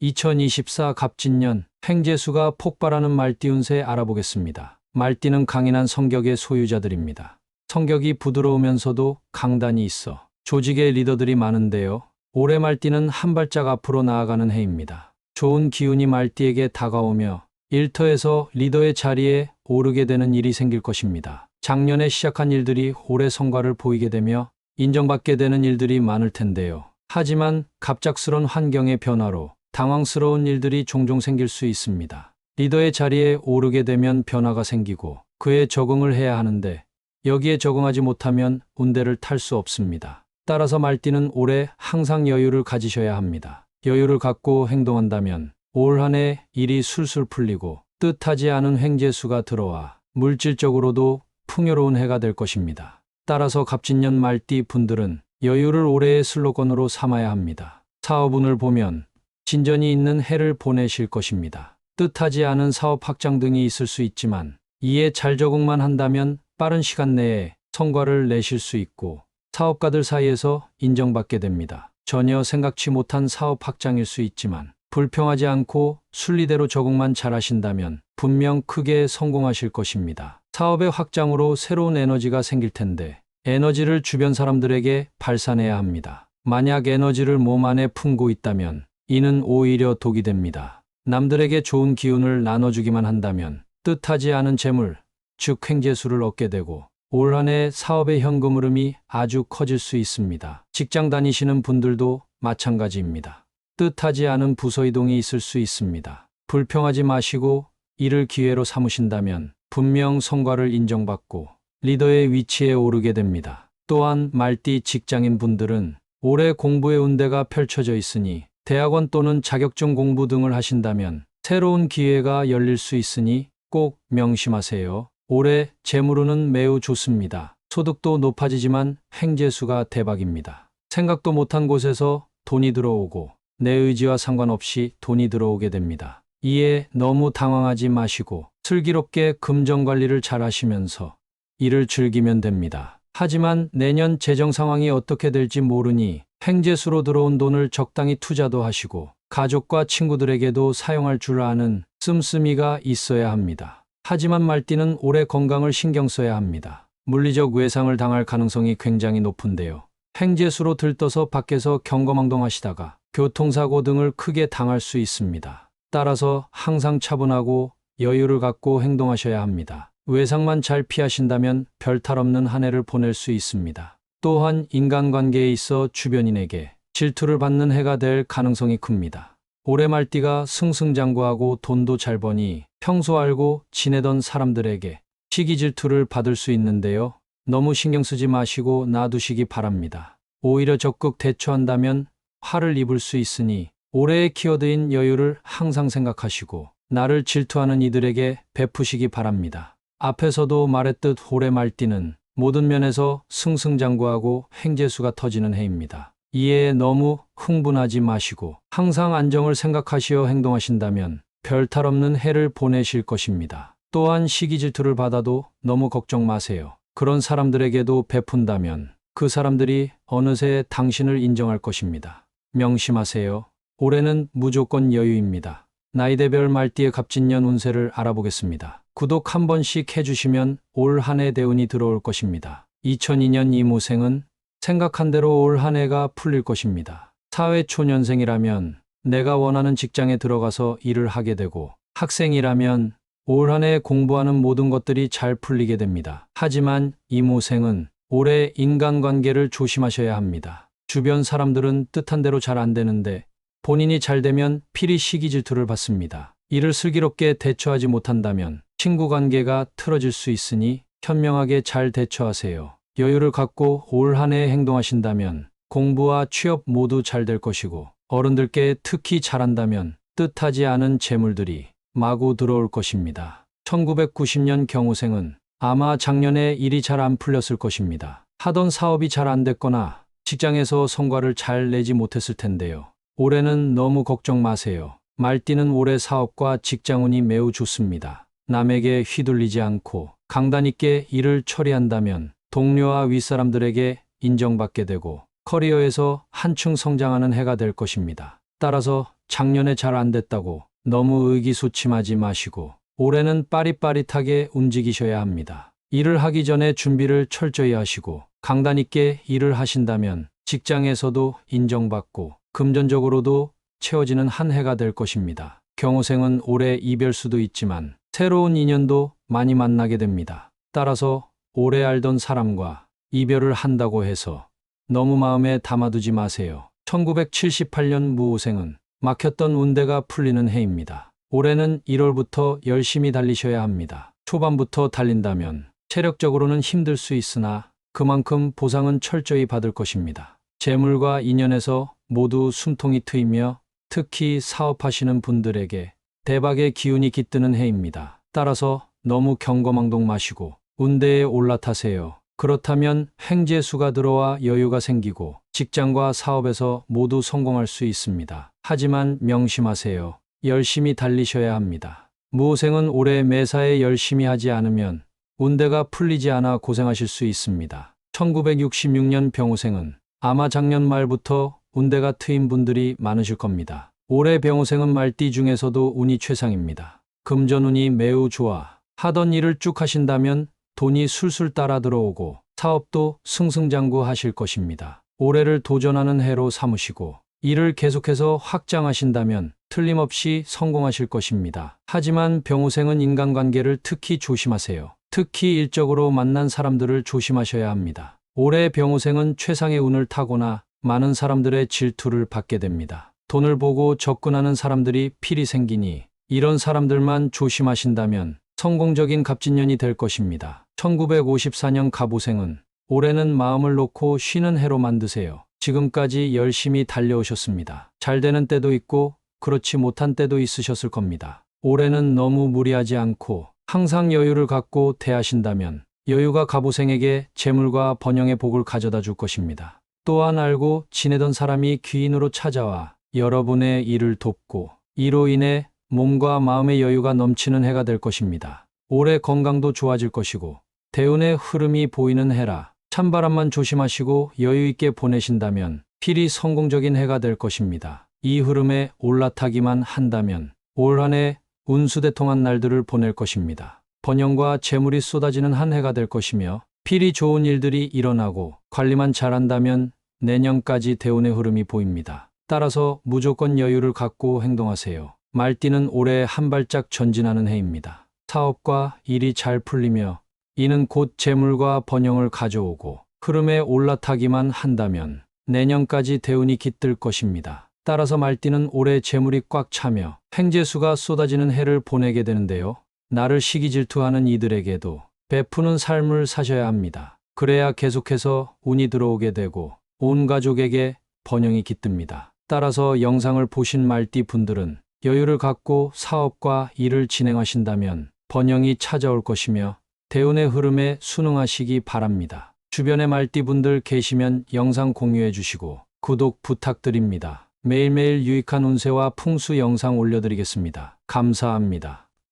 2024 갑진년 횡재수가 폭발하는 말띠 운세 알아보겠습니다. 말띠는 강인한 성격의 소유자들입니다. 성격이 부드러우면서도 강단이 있어 조직의 리더들이 많은데요. 올해 말띠는 한 발짝 앞으로 나아가는 해입니다. 좋은 기운이 말띠에게 다가오며 일터에서 리더의 자리에 오르게 되는 일이 생길 것입니다. 작년에 시작한 일들이 올해 성과를 보이게 되며 인정받게 되는 일들이 많을 텐데요. 하지만 갑작스런 환경의 변화로 당황스러운 일들이 종종 생길 수 있습니다. 리더의 자리에 오르게 되면 변화가 생기고 그에 적응을 해야 하는데 여기에 적응하지 못하면 운대를 탈 수 없습니다. 따라서 말띠는 올해 항상 여유를 가지셔야 합니다. 여유를 갖고 행동한다면 올 한 해 일이 술술 풀리고 뜻하지 않은 횡재수가 들어와 물질적으로도 풍요로운 해가 될 것입니다. 따라서 갑진년 말띠 분들은 여유를 올해의 슬로건으로 삼아야 합니다. 사업운을 보면 진전이 있는 해를 보내실 것입니다. 뜻하지 않은 사업 확장 등이 있을 수 있지만 이에 잘 적응만 한다면 빠른 시간 내에 성과를 내실 수 있고 사업가들 사이에서 인정받게 됩니다. 전혀 생각지 못한 사업 확장일 수 있지만 불평하지 않고 순리대로 적응만 잘하신다면 분명 크게 성공하실 것입니다. 사업의 확장으로 새로운 에너지가 생길 텐데 에너지를 주변 사람들에게 발산해야 합니다. 만약 에너지를 몸 안에 품고 있다면 이는 오히려 독이 됩니다. 남들에게 좋은 기운을 나눠주기만 한다면 뜻하지 않은 재물, 즉 횡재수를 얻게 되고 올 한 해 사업의 현금 흐름이 아주 커질 수 있습니다. 직장 다니시는 분들도 마찬가지입니다. 뜻하지 않은 부서 이동이 있을 수 있습니다. 불평하지 마시고 이를 기회로 삼으신다면 분명 성과를 인정받고 리더의 위치에 오르게 됩니다. 또한 말띠 직장인 분들은 올해 공부의 운대가 펼쳐져 있으니 대학원 또는 자격증 공부 등을 하신다면 새로운 기회가 열릴 수 있으니 꼭 명심하세요. 올해 재물운은 매우 좋습니다. 소득도 높아지지만 횡재수가 대박입니다. 생각도 못한 곳에서 돈이 들어오고 내 의지와 상관없이 돈이 들어오게 됩니다. 이에 너무 당황하지 마시고 슬기롭게 금전 관리를 잘 하시면서 일을 즐기면 됩니다. 하지만 내년 재정 상황이 어떻게 될지 모르니 횡재수로 들어온 돈을 적당히 투자도 하시고 가족과 친구들에게도 사용할 줄 아는 씀씀이가 있어야 합니다. 하지만 말띠는 올해 건강을 신경 써야 합니다. 물리적 외상을 당할 가능성이 굉장히 높은데요. 횡재수로 들떠서 밖에서 경거망동하시다가 교통사고 등을 크게 당할 수 있습니다. 따라서 항상 차분하고 여유를 갖고 행동하셔야 합니다. 외상만 잘 피하신다면 별탈 없는 한 해를 보낼 수 있습니다. 또한 인간관계에 있어 주변인에게 질투를 받는 해가 될 가능성이 큽니다. 올해 말띠가 승승장구하고 돈도 잘 버니 평소 알고 지내던 사람들에게 시기 질투를 받을 수 있는데요. 너무 신경 쓰지 마시고 놔두시기 바랍니다. 오히려 적극 대처한다면 화를 입을 수 있으니 올해의 키워드인 여유를 항상 생각하시고 나를 질투하는 이들에게 베푸시기 바랍니다. 앞에서도 말했듯 올해 말띠는 모든 면에서 승승장구하고 횡재수가 터지는 해입니다. 이에 너무 흥분하지 마시고 항상 안정을 생각하시어 행동하신다면 별탈 없는 해를 보내실 것입니다. 또한 시기 질투를 받아도 너무 걱정 마세요. 그런 사람들에게도 베푼다면 그 사람들이 어느새 당신을 인정할 것입니다. 명심하세요. 올해는 무조건 여유입니다. 나이대별 말띠의 갑진년 운세를 알아보겠습니다. 구독 한 번씩 해주시면 올 한 해 대운이 들어올 것입니다. 2002년 이무생은 생각한 대로 올 한 해가 풀릴 것입니다. 사회초년생이라면 내가 원하는 직장에 들어가서 일을 하게 되고 학생이라면 올 한 해 공부하는 모든 것들이 잘 풀리게 됩니다. 하지만 이무생은 올해 인간관계를 조심하셔야 합니다. 주변 사람들은 뜻한 대로 잘 안 되는데 본인이 잘 되면 필히 시기 질투를 받습니다. 이를 슬기롭게 대처하지 못한다면 친구 관계가 틀어질 수 있으니 현명하게 잘 대처하세요. 여유를 갖고 올 한 해 행동하신다면 공부와 취업 모두 잘 될 것이고 어른들께 특히 잘한다면 뜻하지 않은 재물들이 마구 들어올 것입니다. 1990년 경우생은 아마 작년에 일이 잘 안 풀렸을 것입니다. 하던 사업이 잘 안 됐거나 직장에서 성과를 잘 내지 못했을 텐데요. 올해는 너무 걱정 마세요. 말띠는 올해 사업과 직장운이 매우 좋습니다. 남에게 휘둘리지 않고 강단 있게 일을 처리한다면 동료와 윗사람들에게 인정받게 되고 커리어에서 한층 성장하는 해가 될 것입니다. 따라서 작년에 잘 안 됐다고 너무 의기소침하지 마시고 올해는 빠릿빠릿하게 움직이셔야 합니다. 일을 하기 전에 준비를 철저히 하시고 강단 있게 일을 하신다면 직장에서도 인정받고 금전적으로도 채워지는 한 해가 될 것입니다. 경호생은 올해 이별수도 있지만 새로운 인연도 많이 만나게 됩니다. 따라서 오래 알던 사람과 이별을 한다고 해서 너무 마음에 담아두지 마세요. 1978년 무오생은 막혔던 운대가 풀리는 해입니다. 올해는 1월부터 열심히 달리셔야 합니다. 초반부터 달린다면 체력적으로는 힘들 수 있으나 그만큼 보상은 철저히 받을 것입니다. 재물과 인연에서 모두 숨통이 트이며 특히 사업하시는 분들에게 대박의 기운이 깃드는 해입니다. 따라서 너무 경거망동 마시고 운대에 올라타세요. 그렇다면 횡재수가 들어와 여유가 생기고 직장과 사업에서 모두 성공할 수 있습니다. 하지만 명심하세요. 열심히 달리셔야 합니다. 무오생은 올해 매사에 열심히 하지 않으면 운대가 풀리지 않아 고생하실 수 있습니다. 1966년 병오생은 아마 작년 말부터 운대가 트인 분들이 많으실 겁니다. 올해 병오생은 말띠 중에서도 운이 최상입니다. 금전운이 매우 좋아 하던 일을 쭉 하신다면 돈이 술술 따라 들어오고 사업도 승승장구하실 것입니다. 올해를 도전하는 해로 삼으시고 일을 계속해서 확장하신다면 틀림없이 성공하실 것입니다. 하지만 병오생은 인간관계를 특히 조심하세요. 특히 일적으로 만난 사람들을 조심하셔야 합니다. 올해 병오생은 최상의 운을 타거나 많은 사람들의 질투를 받게 됩니다. 돈을 보고 접근하는 사람들이 필이 생기니 이런 사람들만 조심하신다면 성공적인 갑진년이 될 것입니다. 1954년 갑오생은 올해는 마음을 놓고 쉬는 해로 만드세요. 지금까지 열심히 달려오셨습니다. 잘 되는 때도 있고 그렇지 못한 때도 있으셨을 겁니다. 올해는 너무 무리하지 않고 항상 여유를 갖고 대하신다면 여유가 갑오생에게 재물과 번영의 복을 가져다 줄 것입니다. 또한 알고 지내던 사람이 귀인으로 찾아와 여러분의 일을 돕고 이로 인해 몸과 마음의 여유가 넘치는 해가 될 것입니다. 올해 건강도 좋아질 것이고 대운의 흐름이 보이는 해라 찬바람만 조심하시고 여유 있게 보내신다면 필히 성공적인 해가 될 것입니다. 이 흐름에 올라타기만 한다면 올 한 해 운수대통한 날들을 보낼 것입니다. 번영과 재물이 쏟아지는 한 해가 될 것이며 필히 좋은 일들이 일어나고 관리만 잘한다면 내년까지 대운의 흐름이 보입니다. 따라서 무조건 여유를 갖고 행동하세요. 말띠는 올해 한 발짝 전진하는 해입니다. 사업과 일이 잘 풀리며 이는 곧 재물과 번영을 가져오고 흐름에 올라타기만 한다면 내년까지 대운이 깃들 것입니다. 따라서 말띠는 올해 재물이 꽉 차며 횡재수가 쏟아지는 해를 보내게 되는데요. 나를 시기 질투하는 이들에게도 베푸는 삶을 사셔야 합니다. 그래야 계속해서 운이 들어오게 되고 온 가족에게 번영이 깃듭니다. 따라서 영상을 보신 말띠 분들은 여유를 갖고 사업과 일을 진행하신다면 번영이 찾아올 것이며 대운의 흐름에 순응하시기 바랍니다. 주변에 말띠 분들 계시면 영상 공유해 주시고 구독 부탁드립니다. 매일매일 유익한 운세와 풍수 영상 올려드리겠습니다. 감사합니다.